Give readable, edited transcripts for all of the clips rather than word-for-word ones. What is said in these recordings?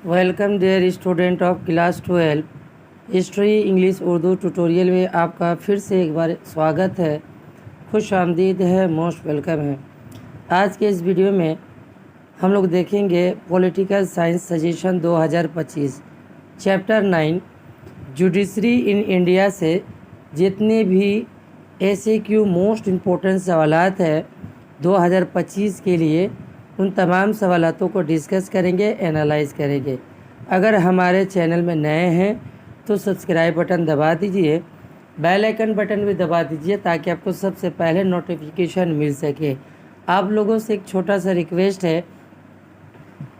Welcome dear student of class 12 history English Urdu tutorial में आपका फिर से एक बार स्वागत है। खुश आमदीद है, मोस्ट वेलकम है। आज के इस वीडियो में हम लोग देखेंगे political science suggestion 2025 chapter 9 judiciary in India से जितने भी SAQ मोस्ट इम्पोर्टेंट सवालात है 2025 के लिए, उन तमाम सवालातों को डिस्कस करेंगे, एनालाइज करेंगे। अगर हमारे चैनल में नए हैं तो सब्सक्राइब बटन दबा दीजिए, बेल आइकन बटन भी दबा दीजिए ताकि आपको सबसे पहले नोटिफिकेशन मिल सके। आप लोगों से एक छोटा सा रिक्वेस्ट है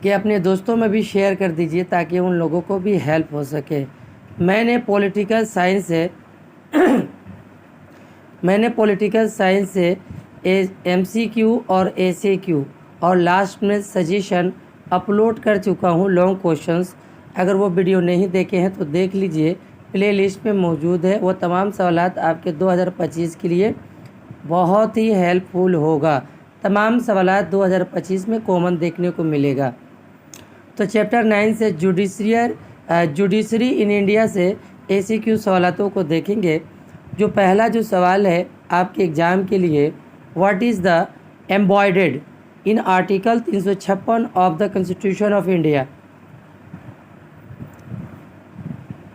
कि अपने दोस्तों में भी शेयर कर दीजिए ताकि उन लोगों को भी हेल्प हो सके। मैंने पॉलिटिकल साइंस से MCQ और SAQ और लास्ट में सजेशन अपलोड कर चुका हूँ, लॉन्ग क्वेश्चंस। अगर वो वीडियो नहीं देखे हैं तो देख लीजिए, प्ले लिस्ट में मौजूद है। वो तमाम सवालात आपके 2025 के लिए बहुत ही हेल्पफुल होगा। तमाम सवालात 2025 में कॉमन देखने को मिलेगा। तो चैप्टर 9 से जुडिशरी इन इंडिया से SAQ सवालातों को देखेंगे। जो पहला जो सवाल है आपके एग्ज़ाम के लिए, what is the embodied in article 356 of the constitution of India.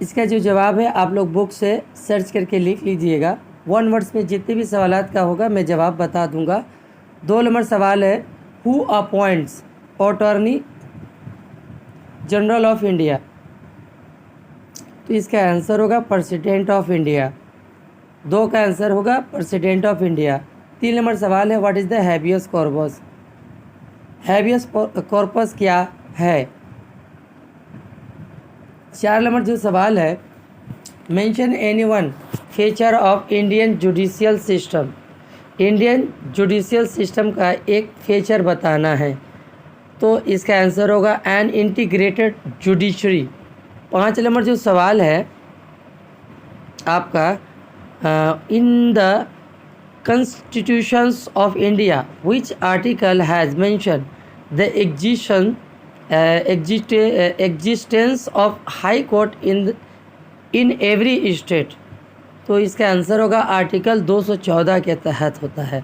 इसका जो जवाब है आप लोग बुक से सर्च करके लिख लीजिएगा। 1 वर्ड्स में जितने भी सवालात का होगा मैं जवाब बता दूंगा। 2 नंबर सवाल है, who appoints attorney general of India. तो इसका आंसर होगा प्रेसिडेंट ऑफ इंडिया। 2 का आंसर होगा प्रेसिडेंट ऑफ इंडिया। 3 नंबर सवाल है, what is the habeas corpus. Habeas corpus क्या है। 4 नंबर जो सवाल है, mention any one feature of Indian judicial system. Indian judicial system का एक फीचर बताना है। तो इसका आंसर होगा एन इंटीग्रेटेड जुडिशरी। 5 नंबर जो सवाल है आपका, in the Constitutions of India, which article has mentioned the existence of High Court in every state। तो इसका आंसर होगा आर्टिकल 214 के तहत होता है।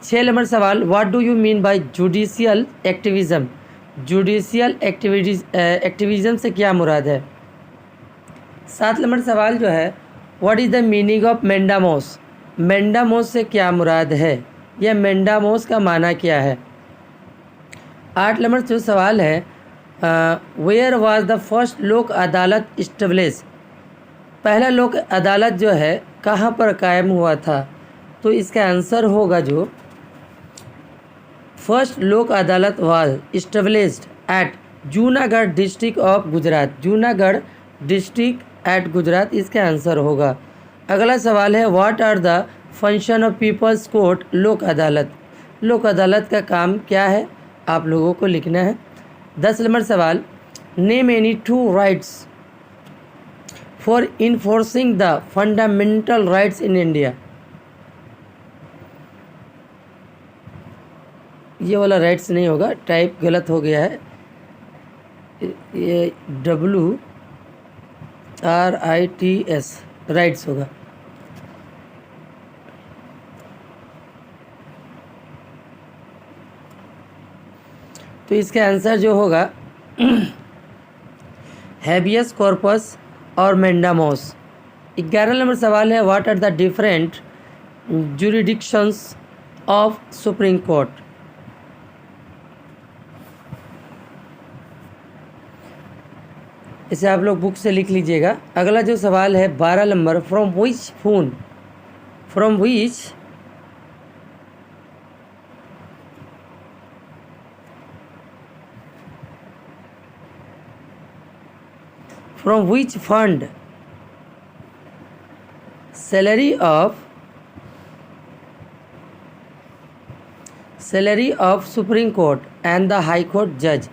6 नंबर सवाल, what do you mean by judicial activism. Judicial activism से क्या मुराद है। 7 नंबर सवाल जो है, what is the meaning of mandamus. Mandamus से क्या मुराद है, यह मेंडामोस का माना क्या है। 8 नंबर जो सवाल है, where was the first Lok अदालत इस्टेब्लिश। पहला लोक अदालत जो है कहाँ पर कायम हुआ था। तो इसका आंसर होगा जो first Lok Adalat was established at Junagadh district of Gujarat. Junagadh district at Gujarat इसका आंसर होगा। अगला सवाल है, what are the function of peoples court Lok Adalat. लोक अदालत का काम क्या है आप लोगों को लिखना है। 10 नंबर सवाल, name any 2 rights for enforcing the fundamental rights in India. ये वाला राइट्स नहीं होगा, टाइप गलत हो गया है, ये WRITS राइट्स होगा। तो इसका आंसर जो होगा हैबियस कॉर्पस और मेंडामोस। 11 नंबर सवाल है, what are the different jurisdictions of supreme court. इसे आप लोग बुक से लिख लीजिएगा। अगला जो सवाल है 12 number, from which fund salary of supreme court and the high court जज।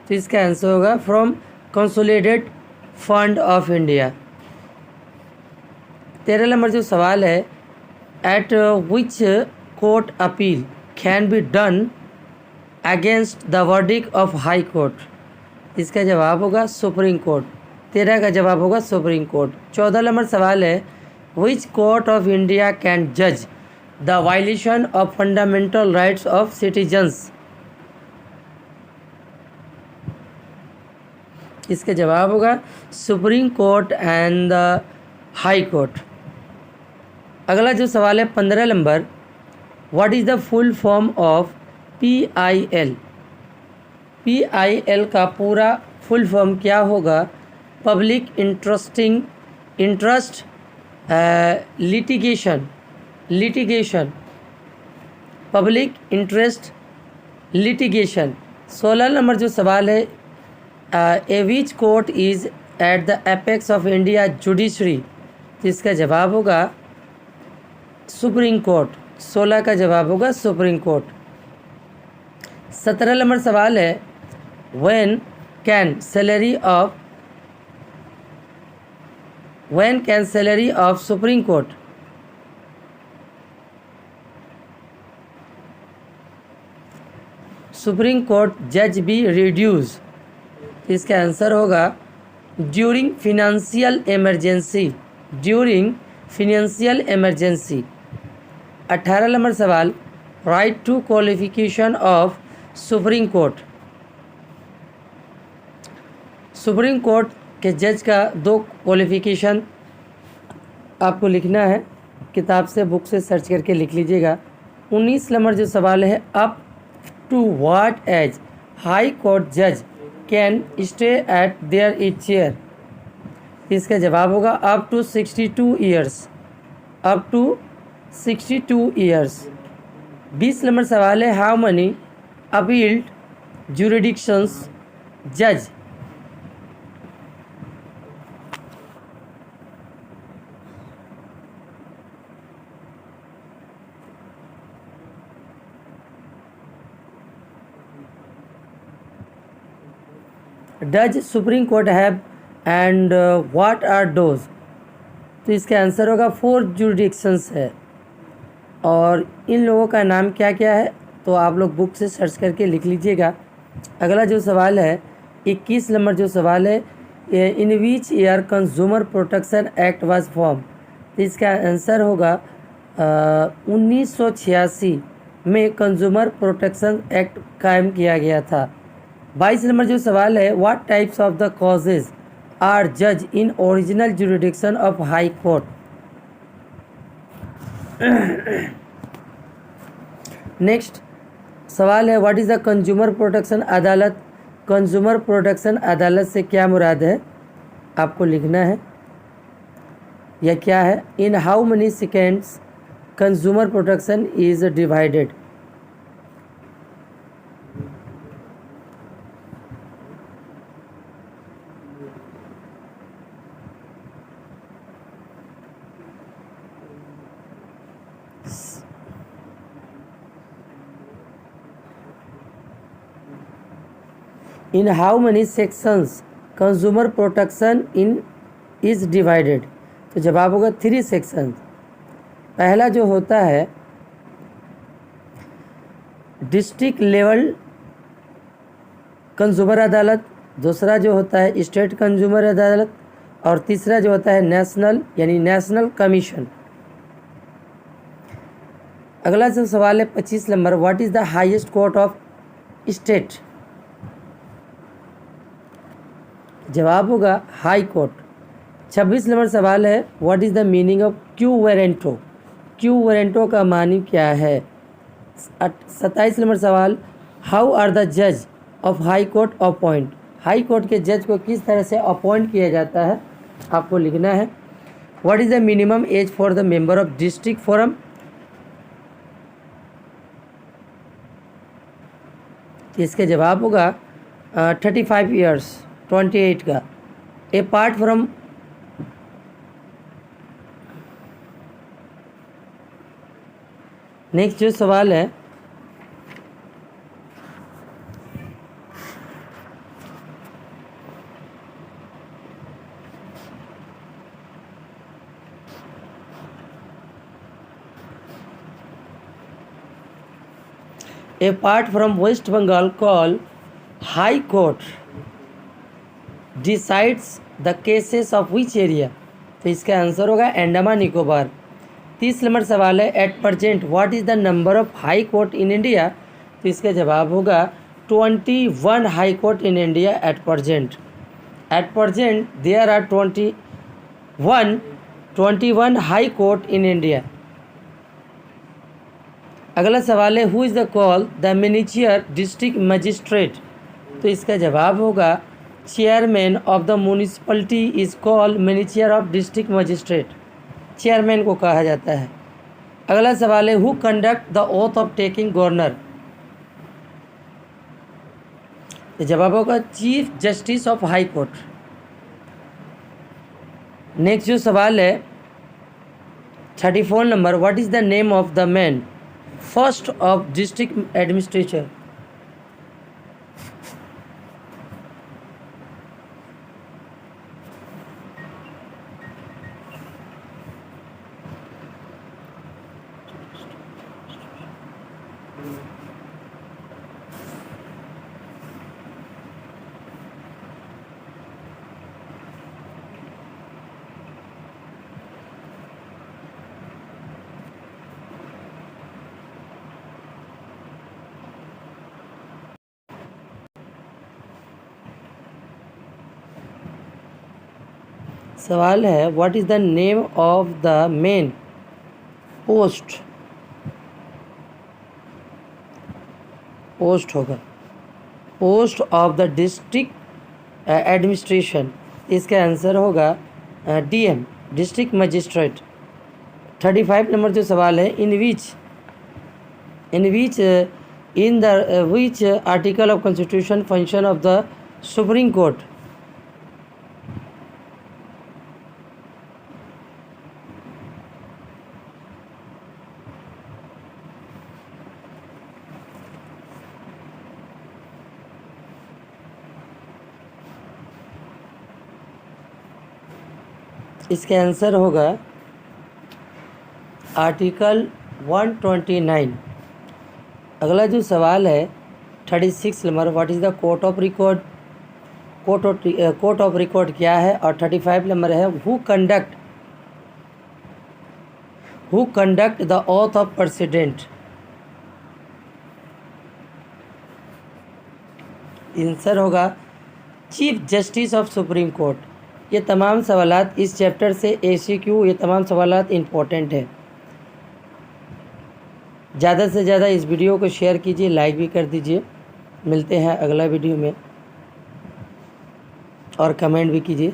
तो इसका आंसर होगा from consolidated fund of India. 13 number जो सवाल है, eight which court appeal can be done against the verdict of high court. इसका जवाब होगा सुप्रीम कोर्ट। 13 का जवाब होगा सुप्रीम कोर्ट। 14 नंबर सवाल है, which court of India can जज the violation of fundamental rights of citizens. इसका जवाब होगा supreme court and the high court. अगला जो सवाल है 15 number, what is the full form of PIL। PIL का पूरा फुल फॉर्म क्या होगा? Public interest litigation public interest litigation. 16 number जो सवाल है, a which court is at the apex of India judiciary. तो इसका जवाब होगा सुप्रीम कोर्ट। 16 का जवाब होगा सुप्रीम कोर्ट। 17 नंबर सवाल है, when can salary of Supreme Court judge be reduced। इसका आंसर होगा ड्यूरिंग फिनेंशियल इमरजेंसी। 18 नंबर सवाल, right to qualification of supreme court के जज का 2 क्वालिफिकेशन आपको लिखना है, किताब से बुक से सर्च करके लिख लीजिएगा। 19 नंबर जो सवाल है, up to what age high court जज can stay at their is chair. इसका जवाब होगा अप टू 62 ईयर्स। 20 नंबर सवाल है, हाउ मनी अपील्ड जुरिडिक्शंस जज। Does supreme court have and what are those. तो इसका आंसर होगा 4 जुरिडिक्शंस है। और इन लोगों का नाम क्या क्या है तो आप लोग बुक से सर्च करके लिख लीजिएगा। अगला जो सवाल है 21 नंबर जो सवाल है, in which year consumer protection act was form. तो इसका आंसर होगा 1986 में कंज्यूमर प्रोटेक्शन एक्ट कायम किया गया था। 22 नंबर जो सवाल है, what types of the causes are जज in original jurisdiction of high court. Next सवाल है, what is the consumer protection अदालत। कंज्यूमर प्रोटेक्शन अदालत से क्या मुराद है आपको लिखना है, या क्या है। In how many seconds consumer protection is divided. In how many sections consumer protection is divided. तो जवाब होगा 3 सेक्शन। पहला जो होता है डिस्ट्रिक्ट लेवल कंज्यूमर अदालत, दूसरा जो होता है स्टेट कंज्यूमर अदालत, और तीसरा जो होता है नेशनल यानी नेशनल कमीशन। अगला जो सवाल है 25 number, what is the highest court of state. जवाब होगा हाई कोर्ट। 26 नंबर सवाल है, what is the meaning of quo warranto. Quo warranto का मानी क्या है। 27 नंबर सवाल, हाउ आर द जज of high court appoint. High court के जज को किस तरह से अपॉइंट किया जाता है आपको लिखना है। What is the minimum age for the member of district forum. इसके जवाब होगा 35 ईयर्स 28 का। अपार्ट फ्रॉम नेक्स्ट जो सवाल है, apart from West Bengal call High Court decides the cases of which area, तो इसका आंसर होगा अंडमान निकोबार। 30 नंबर सवाल है, at present what is the number of high court in India, तो इसका जवाब होगा 21 high court in India at present. At present there are 21 high court in India. अगला सवाल है, who is the call the miniature district magistrate, तो इसका जवाब होगा chairman of the municipality is called miniature of district magistrate, chairman को कहा जाता है। अगला सवाल है, who conduct the oath of taking governor, तो जवाब होगा chief justice of high court. Next जो सवाल है 34 number, what is the name of the man first of district administrator, सवाल है what is the name of the main post होगा post of the district administration, इसका answer होगा DM district magistrate. 35 number जो सवाल है, in which article of constitution function of the supreme court, इसका answer होगा आर्टिकल 129। अगला जो सवाल है 36 number, what is the court of record, court of record क्या है। और 35 नंबर है, who conduct the oath of president, answer होगा chief justice of supreme court. ये तमाम सवालात इस चैप्टर से एमसीक्यू, ये तमाम सवालात इम्पोर्टेंट है। ज़्यादा से ज़्यादा इस वीडियो को शेयर कीजिए, लाइक भी कर दीजिए। मिलते हैं अगला वीडियो में, और कमेंट भी कीजिए।